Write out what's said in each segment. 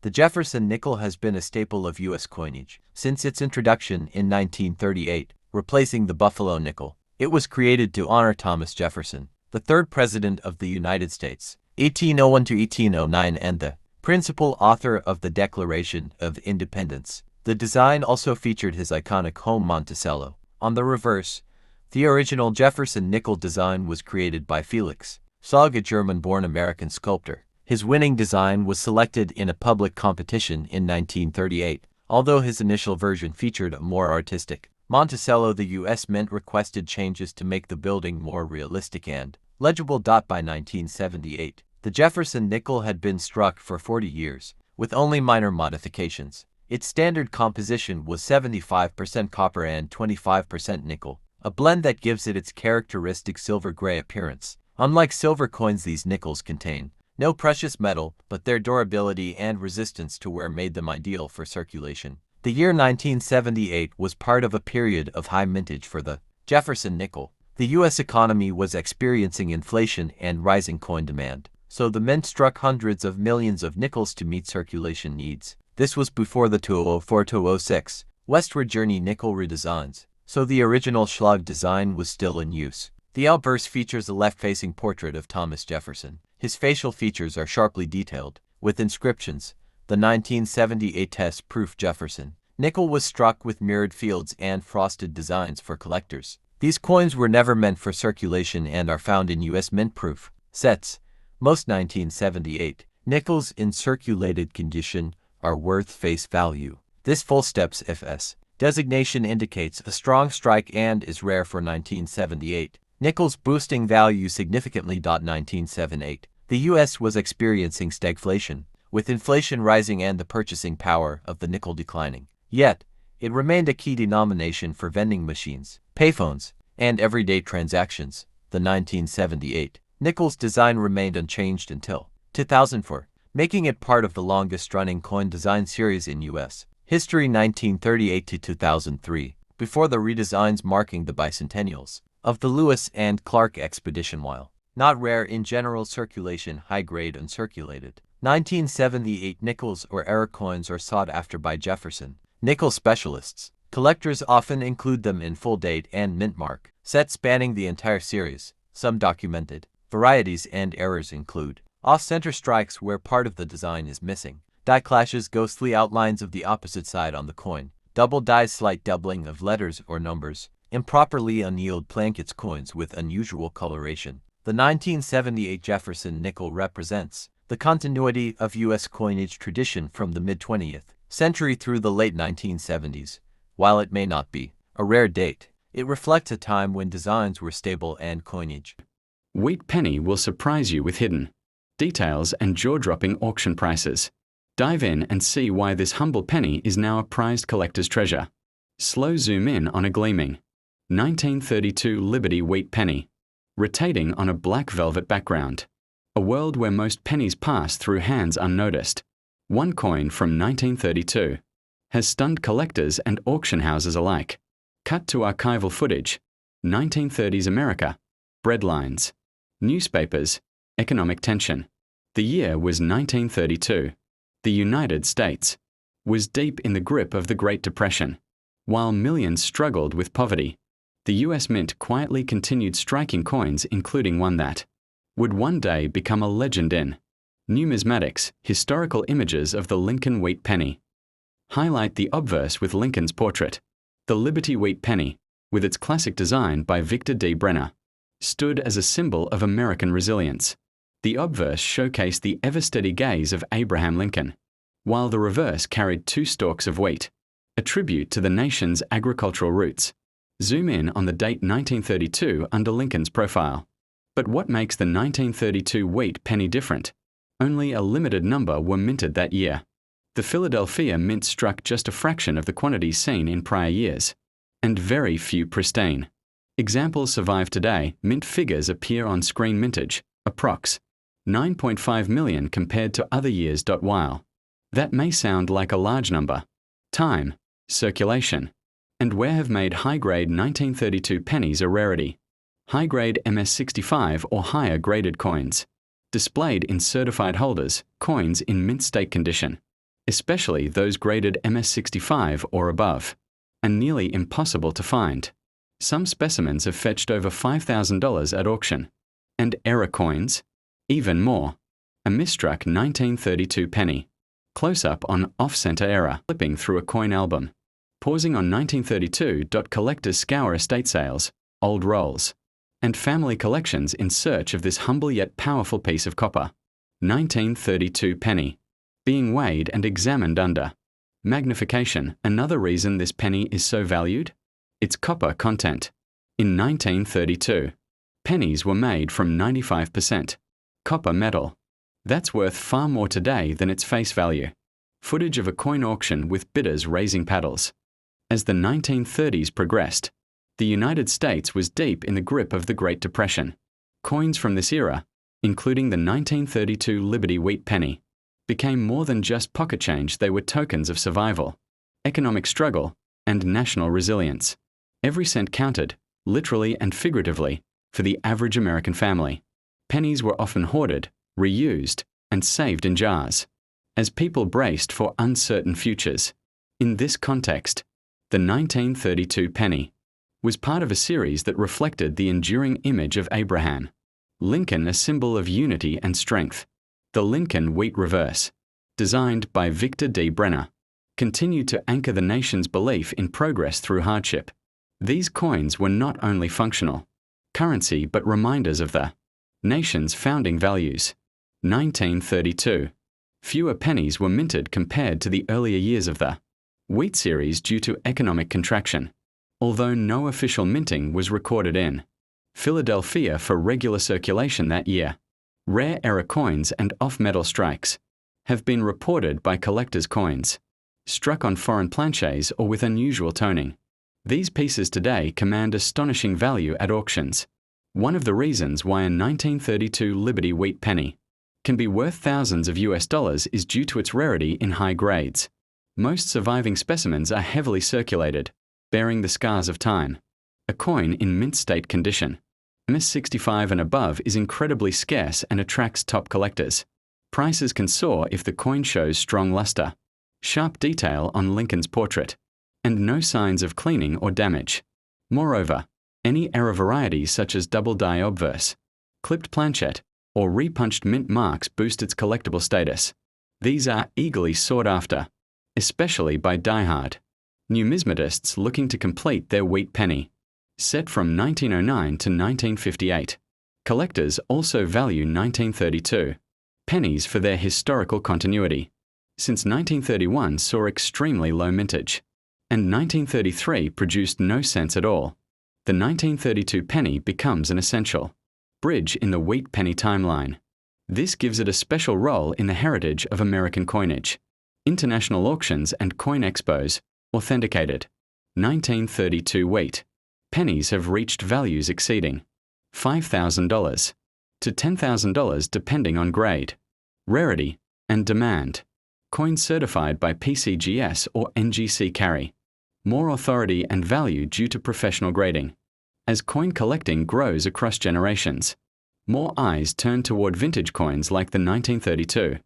The Jefferson nickel has been a staple of U.S. coinage since its introduction in 1938, replacing the Buffalo nickel. It was created to honor Thomas Jefferson, the third President of the United States, 1801 to 1809, and the principal author of the Declaration of Independence. The design also featured his iconic home Monticello. On the reverse, the original Jefferson nickel design was created by Felix Zog, a German-born American sculptor. His winning design was selected in a public competition in 1938, although his initial version featured a more artistic Monticello. The U.S. Mint requested changes to make the building more realistic and legible. By 1978, the Jefferson nickel had been struck for 40 years, with only minor modifications. Its standard composition was 75% copper and 25% nickel, a blend that gives it its characteristic silver-gray appearance. Unlike silver coins, these nickels contain no precious metal, but their durability and resistance to wear made them ideal for circulation. The year 1978 was part of a period of high mintage for the Jefferson nickel. The U.S. economy was experiencing inflation and rising coin demand, so the mint struck hundreds of millions of nickels to meet circulation needs. This was before the 2004-2006 westward journey nickel redesigns, so the original Schlag design was still in use. The obverse features a left-facing portrait of Thomas Jefferson. His facial features are sharply detailed, with inscriptions. The 1978 test-proof Jefferson nickel was struck with mirrored fields and frosted designs for collectors. These coins were never meant for circulation and are found in U.S. mint-proof sets. Most 1978 nickels in circulated condition are worth face value. This full steps FS designation indicates a strong strike and is rare for 1978 nickels, boosting value significantly. 1978, the U.S. was experiencing stagflation, with inflation rising and the purchasing power of the nickel declining. Yet, it remained a key denomination for vending machines, payphones, and everyday transactions. The 1978 nickel's design remained unchanged until 2004, making it part of the longest-running coin design series in U.S. history, 1938 to 2003, before the redesigns marking the bicentennials of the Lewis and Clark expedition. While not rare in general circulation, high-grade uncirculated 1978 nickels or error coins are sought after by Jefferson nickel specialists. Collectors often include them in full date and mint mark sets spanning the entire series. Some documented varieties and errors include off-center strikes where part of the design is missing, die clashes, ghostly outlines of the opposite side on the coin, double dies, slight doubling of letters or numbers, improperly annealed plankets, coins with unusual coloration. The 1978 Jefferson nickel represents the continuity of U.S. coinage tradition from the mid-20th century through the late 1970s. While it may not be a rare date, it reflects a time when designs were stable and coinage. Wheat penny will surprise you with hidden details and jaw-dropping auction prices. Dive in and see why this humble penny is now a prized collector's treasure. Slow zoom in on a gleaming 1932 Liberty wheat penny, rotating on a black velvet background. A world where most pennies pass through hands unnoticed. One coin from 1932 has stunned collectors and auction houses alike. Cut to archival footage. 1930s America. Breadlines. Newspapers. Economic tension. The year was 1932. The United States was deep in the grip of the Great Depression. While millions struggled with poverty, the U.S. Mint quietly continued striking coins, including one that would one day become a legend in numismatics. Historical images of the Lincoln wheat penny highlight the obverse with Lincoln's portrait. The Liberty wheat penny, with its classic design by Victor D. Brenner, stood as a symbol of American resilience. The obverse showcased the ever-steady gaze of Abraham Lincoln, while the reverse carried two stalks of wheat, a tribute to the nation's agricultural roots. Zoom in on the date 1932 under Lincoln's profile. But what makes the 1932 wheat penny different? Only a limited number were minted that year. The Philadelphia Mint struck just a fraction of the quantities seen in prior years, and very few pristine. Examples survive today. Mint figures appear on screen. Mintage, approx. 9.5 million compared to other years. While that may sound like a large number, time, circulation, and wear have made high-grade 1932 pennies a rarity. High-grade MS-65 or higher graded coins, displayed in certified holders, coins in mint state condition. especially those graded MS65 or above, and nearly impossible to find. Some specimens have fetched over $5,000 at auction. And error coins? Even more. A misstruck 1932 penny. Close-up on off-center error, flipping through a coin album. Pausing on 1932. Collectors scour estate sales, old rolls, and family collections in search of this humble yet powerful piece of copper. 1932 penny. Being weighed and examined under magnification. Another reason this penny is so valued? Its copper content. In 1932, pennies were made from 95% copper metal. That's worth far more today than its face value. Footage of a coin auction with bidders raising paddles. As the 1930s progressed, the United States was deep in the grip of the Great Depression. Coins from this era, including the 1932 Liberty wheat penny, became more than just pocket change. They were tokens of survival, economic struggle, and national resilience. Every cent counted, literally and figuratively, for the average American family. Pennies were often hoarded, reused, and saved in jars, as people braced for uncertain futures. In this context, the 1932 penny was part of a series that reflected the enduring image of Abraham Lincoln, a symbol of unity and strength. The Lincoln Wheat Reverse, designed by Victor D. Brenner, continued to anchor the nation's belief in progress through hardship. These coins were not only functional currency but reminders of the nation's founding values. 1932. Fewer pennies were minted compared to the earlier years of the wheat series due to economic contraction, although no official minting was recorded in Philadelphia for regular circulation that year. Rare error coins and off-metal strikes have been reported by collectors' coins, struck on foreign planchets or with unusual toning. These pieces today command astonishing value at auctions. One of the reasons why a 1932 Liberty wheat penny can be worth thousands of US dollars is due to its rarity in high grades. Most surviving specimens are heavily circulated, bearing the scars of time. A coin in mint state condition, MS65 and above, is incredibly scarce and attracts top collectors. Prices can soar if the coin shows strong luster, sharp detail on Lincoln's portrait, and no signs of cleaning or damage. Moreover, any error varieties such as double-die obverse, clipped planchet, or repunched mint marks boost its collectible status. These are eagerly sought after, especially by die-hard numismatists looking to complete their wheat penny. Set from 1909 to 1958. Collectors also value 1932 pennies for their historical continuity, since 1931 saw extremely low mintage, and 1933 produced no cents at all. The 1932 penny becomes an essential bridge in the wheat penny timeline. This gives it a special role in the heritage of American coinage. International auctions and coin expos authenticated. 1932 wheat pennies have reached values exceeding $5,000 to $10,000 depending on grade, rarity, and demand. Coins certified by PCGS or NGC carry more authority and value due to professional grading. As coin collecting grows across generations, more eyes turn toward vintage coins like the 1932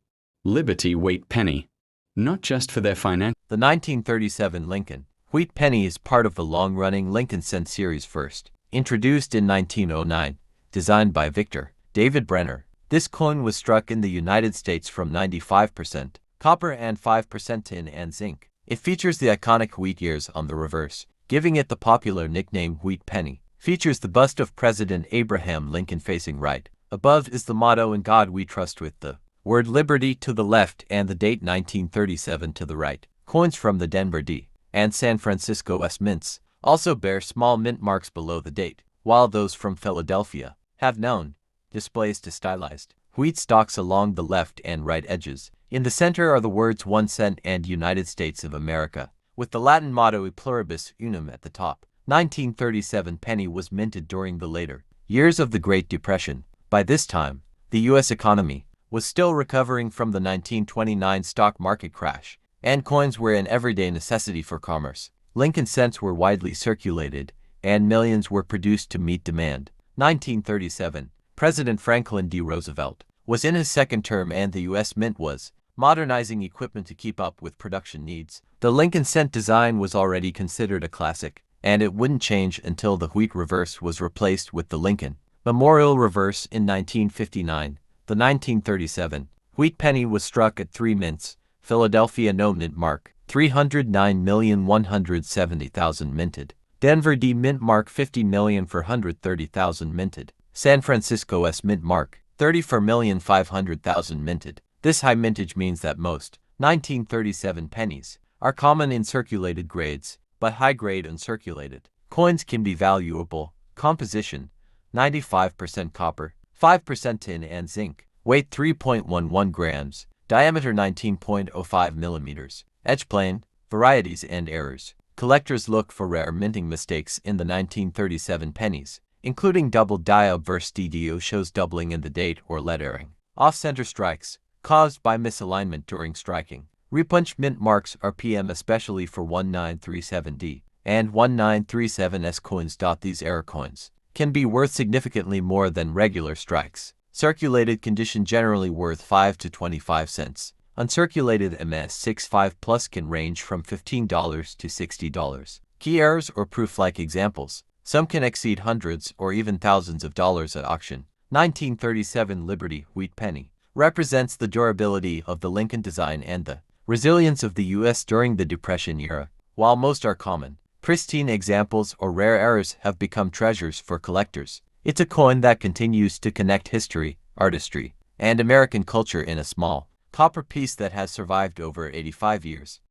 Liberty wheat penny, not just for their financial. The 1937 Lincoln wheat penny is part of the long-running Lincoln cent series, first introduced in 1909, designed by Victor David Brenner. This coin was struck in the United States from 95% copper and 5% tin and zinc. It features the iconic wheat ears on the reverse, giving it the popular nickname Wheat Penny. Features the bust of President Abraham Lincoln facing right. Above is the motto "In God We Trust," with the word Liberty to the left and the date 1937 to the right. Coins from the Denver D and San Francisco S mints also bear small mint marks below the date, while those from Philadelphia have known displays to stylized wheat stalks along the left and right edges. In the center are the words 1 cent and United States of America, with the Latin motto E pluribus unum at the top. 1937 penny was minted during the later years of the Great Depression. By this time, the U.S. economy was still recovering from the 1929 stock market crash, and coins were an everyday necessity for commerce. Lincoln cents were widely circulated, and millions were produced to meet demand. 1937, President Franklin D. Roosevelt was in his second term, and the U.S. Mint was modernizing equipment to keep up with production needs. The Lincoln cent design was already considered a classic, and it wouldn't change until the wheat reverse was replaced with the Lincoln Memorial reverse in 1959. The 1937 wheat penny was struck at 3 mints, Philadelphia no mint mark, 309,170,000 minted. Denver D mint mark, 50 million for 130,000 minted. San Francisco S mint mark, 34 million 500,000 minted. This high mintage means that most 1937 pennies are common in circulated grades, but high-grade uncirculated coins can be valuable. Composition: 95% copper, 5% tin and zinc. Weight: 3.11 grams. Diameter: 19.05 millimeters. Edge plane. Varieties and errors. Collectors look for rare minting mistakes in the 1937 pennies, including double die obverse DDO shows doubling in the date or lettering. Off-center strikes, caused by misalignment during striking. Repunch mint marks are PM especially for 1937D and 1937S coins. These error coins can be worth significantly more than regular strikes. Circulated condition generally worth 5 to 25 cents. Uncirculated MS65 plus can range from $15 to $60. Key errors or proof-like examples. Some can exceed hundreds or even thousands of dollars at auction. 1937 Liberty wheat penny represents the durability of the Lincoln design and the resilience of the U.S. during the Depression era. While most are common, pristine examples or rare errors have become treasures for collectors. It's a coin that continues to connect history, artistry, and American culture in a small, copper piece that has survived over 85 years.